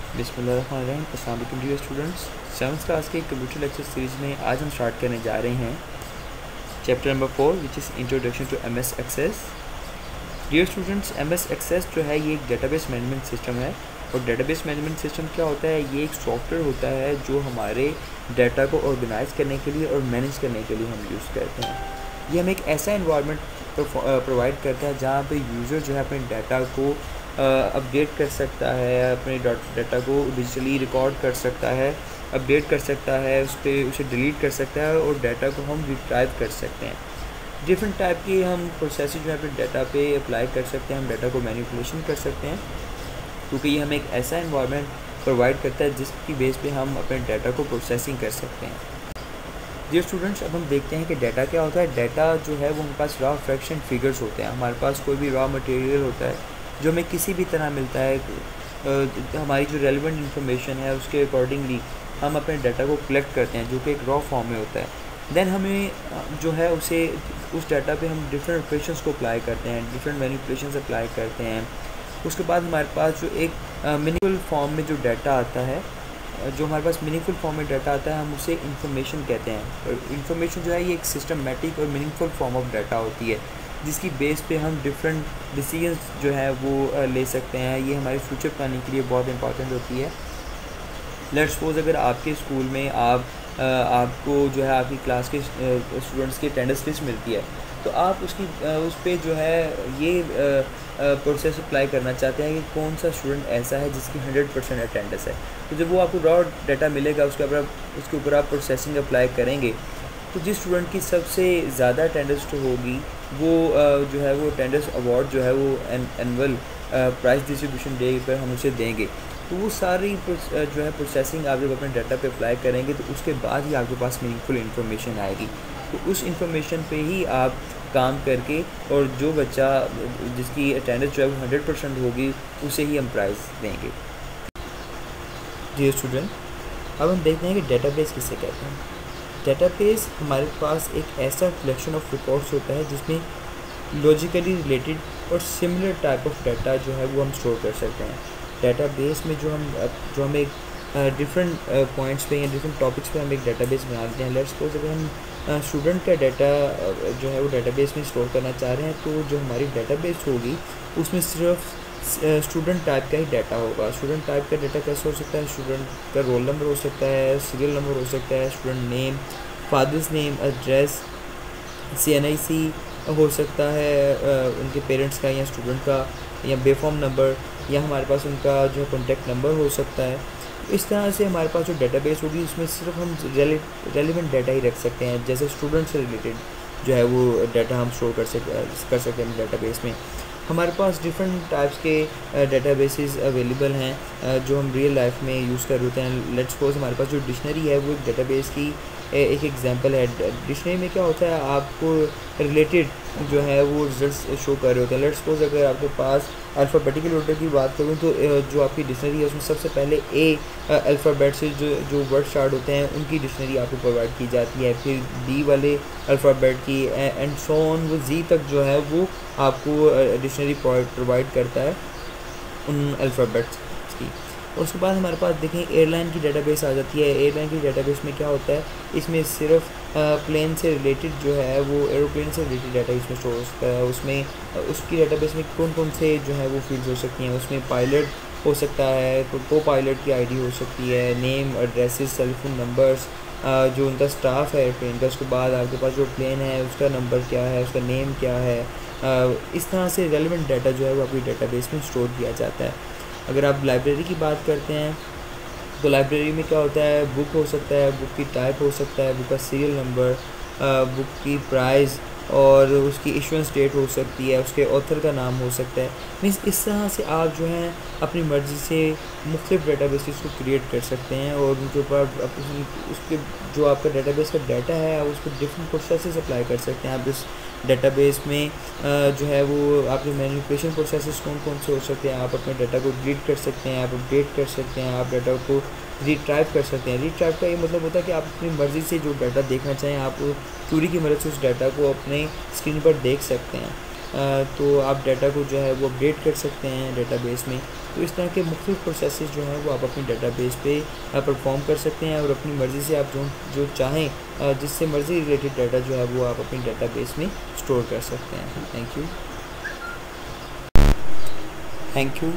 बिस्मिल्लाहिर्रहमानिर्रहीम। अस्सलाम वालेकुम डियर स्टूडेंट्स। 7th क्लास के कंप्यूटर लेक्चर सीरीज़ में आज हम स्टार्ट करने जा रहे हैं chapter number 4 which is introduction to MS Access. Dear students, MS Access जो है ये एक डेटाबेस मैनेजमेंट सिस्टम है। और डेटाबेस मैनेजमेंट सिस्टम क्या होता है? ये एक सॉफ्टवेयर होता है जो हमारे डाटा को ऑर्गेनाइज़ करने के लिए और मैनेज करने के लिए हम यूज़ करते हैं। ये हमें एक ऐसा इन्वायरमेंट प्रोवाइड करता है जहाँ पे यूज़र जो है अपने डाटा को अपडेट कर सकता है, अपने डाटा को डिजिटली रिकॉर्ड कर सकता है, अपडेट कर सकता है, उसे डिलीट कर सकता है और डाटा को हम रिट्राइव कर सकते हैं। डिफरेंट टाइप की हम प्रोसेसेस जो है अपने डाटा पे अप्लाई कर सकते हैं, हम डाटा को मैनिपुलेशन कर सकते हैं, क्योंकि ये हमें एक ऐसा इन्वायरमेंट प्रोवाइड करता है जिसकी बेस पे हम अपने डाटा को प्रोसेसिंग कर सकते हैं। डियर स्टूडेंट्स, अब हम देखते हैं कि डाटा क्या होता है। डाटा जो है वो हमारे पास रॉ फ्रैक्शन फिगर्स होते हैं। हमारे पास कोई भी रॉ मटेरियल होता है जो हमें किसी भी तरह मिलता है, हमारी जो रेलिवेंट इन्फॉर्मेशन है उसके अकॉर्डिंगली हम अपने डाटा को कलेक्ट करते हैं, जो कि एक रॉ फॉर्म में होता है। देन हमें जो है उस डाटा पे हम डिफरेंट ऑपरेशंस को अप्लाई करते हैं, डिफरेंट मैनिपुलेशंस अप्लाई करते हैं। उसके बाद हमारे पास जो एक मीनिंगफुल फॉर्म में जो डाटा आता है, जो हमारे पास मीनिंगफुल फॉर्म में डाटा आता है, हम उसे इन्फॉर्मेशन कहते हैं। और इन्फॉर्मेशन जो है ये एक सिस्टमेटिक और मीनिंगफुल फॉर्म ऑफ डाटा होती है, जिसकी बेस पे हम डिफरेंट डिसीजंस जो है वो ले सकते हैं। ये हमारी फ्यूचर प्लानिंग के लिए बहुत इंपॉर्टेंट होती है। लेट्स सपोज अगर आपके स्कूल में आपको जो है आपकी क्लास के स्टूडेंट्स की अटेंडेंस लिस्ट मिलती है, तो आप उस पर जो है ये प्रोसेस अप्लाई करना चाहते हैं कि कौन सा स्टूडेंट ऐसा है जिसकी 100% अटेंडेंस है। तो जब वो आपको रॉ डाटा मिलेगा उसके ऊपर आप प्रोसेसिंग अप्लाई करेंगे, तो जिस स्टूडेंट की सबसे ज़्यादा अटेंडेंस जो होगी वो जो है वो अटेंडेंस अवार्ड जो है वो एनुअल प्राइज़ डिस्ट्रीब्यूशन डे पर हम उसे देंगे। तो वो सारी जो है प्रोसेसिंग आप जब अपने डाटा पे अप्लाई करेंगे तो उसके बाद ही आपके पास मीनिंगफुल इन्फॉर्मेशन आएगी। तो उस इंफॉर्मेशन पे ही आप काम करके, और जो बच्चा जिसकी अटेंडेंस जो है वो 100% होगी उसे ही हम प्राइज़ देंगे। डियर स्टूडेंट, अब हम देखते हैं कि डेटाबेस किसे कहते हैं। डेटाबेस हमारे पास एक ऐसा कलेक्शन ऑफ रिकॉर्ड्स होता है जिसमें लॉजिकली रिलेटेड और सिमिलर टाइप ऑफ डाटा जो है वो हम स्टोर कर सकते हैं। डेटाबेस में जो हम एक डिफरेंट पॉइंट्स पे या डिफरेंट टॉपिक्स पे हम एक डेटाबेस बना लेते हैं। लेट्स सपोज अगर हम स्टूडेंट का डाटा जो है वो डेटाबेस में स्टोर करना चाह रहे हैं, तो जो हमारी डेटाबेस होगी उसमें सिर्फ स्टूडेंट टाइप का ही डाटा होगा। स्टूडेंट टाइप का डाटा कैसे हो सकता है? स्टूडेंट का रोल नंबर हो सकता है, सीरियल नंबर हो सकता है, student name, father's name, address, CNIC हो सकता है उनके पेरेंट्स का या स्टूडेंट का, या बेफॉर्म नंबर, या हमारे पास उनका जो है कॉन्टैक्ट नंबर हो सकता है। इस तरह से हमारे पास जो डेटाबेस होगी उसमें सिर्फ हम रेलिवेंट डाटा ही रख सकते हैं। जैसे स्टूडेंट से रिलेटेड जो है वो डाटा हम स्टोर कर सकते हैं डेटाबेस में। हमारे पास डिफरेंट टाइप्स के डेटाबेसेस अवेलेबल हैं जो हम रियल लाइफ में यूज़ कर रहे होते हैं। लेट्स सपोज हमारे पास जो डिक्शनरी है वो एक डेटाबेस की एक एग्जांपल है। डिक्शनरी में क्या होता है, आपको रिलेटेड जो है वो रिजल्ट्स शो कर रहे होते हैं। लेट्स सपोज अगर आपके पास अल्फ़ाबेटिकल ऑर्डर की बात करूँ तो जो आपकी डिक्शनरी है उसमें सबसे पहले ए अल्फ़ाबेट से जो वर्ड स्टार्ट होते हैं उनकी डिक्शनरी आपको प्रोवाइड की जाती है, फिर बी वाले अल्फ़ाबेट की एंड सो ऑन, वो जी तक जो है वो आपको डिक्शनरी प्रोवाइड करता है उन अल्फ़ाबेट्स की। उसके बाद हमारे पास देखें एयरलाइन की डेटाबेस आ जाती है। एयरलाइन की डेटाबेस में क्या होता है, इसमें सिर्फ प्लेन से रिलेटेड जो है वो एरोप्लेन से रिलेटेड डाटा इसमें स्टोर हो सकता है। उसमें उसकी डेटाबेस में कौन कौन से जो है वो फील्ड्स हो सकती हैं, उसमें पायलट हो सकता है, को पायलट की आईडी हो सकती है, नेम, एड्रेसेस, टेलीफोन नंबर्स, जो उनका स्टाफ है एयरप्लेन का। उसके बाद आपके पास जो प्लेन है उसका नंबर क्या है, उसका नेम क्या है। इस तरह से रेलिवेंट डाटा जो है वो आपकी डेटाबेस में स्टोर किया जाता है। अगर आप लाइब्रेरी की बात करते हैं तो लाइब्रेरी में क्या होता है, बुक हो सकता है, बुक की टाइप हो सकता है, बुक का सीरियल नंबर, बुक की प्राइस और उसकी इशुएंस डेट हो सकती है, उसके ऑथर का नाम हो सकता है। मीन्स इस तरह से आप जो हैं अपनी मर्ज़ी से मुख्तलिफ डेटाबेसेस को क्रिएट कर सकते हैं और उनके ऊपर उसके जो आपका डेटाबेस का डाटा है उस पर डिफरेंट प्रोसेसेस अप्लाई कर सकते हैं। आप इस डेटाबेस में जो है वो आपके मैनिपुलेशन प्रोसेसेस कौन कौन से हो सकते हैं। आप अपने डाटा को डिलीट कर सकते हैं, आप अपडेट कर सकते हैं, आप डाटा को रिट्राइव कर सकते हैं। रिट्राइव का ये मतलब होता है कि आप अपनी मर्ज़ी से जो डाटा देखना चाहें आप क्यूरी की मदद से उस डाटा को अपने स्क्रीन पर देख सकते हैं। तो आप डाटा को जो है वो अपडेट कर सकते हैं डेटाबेस में। तो इस तरह के मुख्तलिफ प्रोसेसेस जो हैं वो आप अपनी डाटाबेस पे परफॉर्म कर सकते हैं और अपनी मर्ज़ी से आप जो चाहें जिससे मर्ज़ी रिलेटेड डाटा जो है वो आप अपनी डाटाबेस में स्टोर कर सकते हैं। Thank you.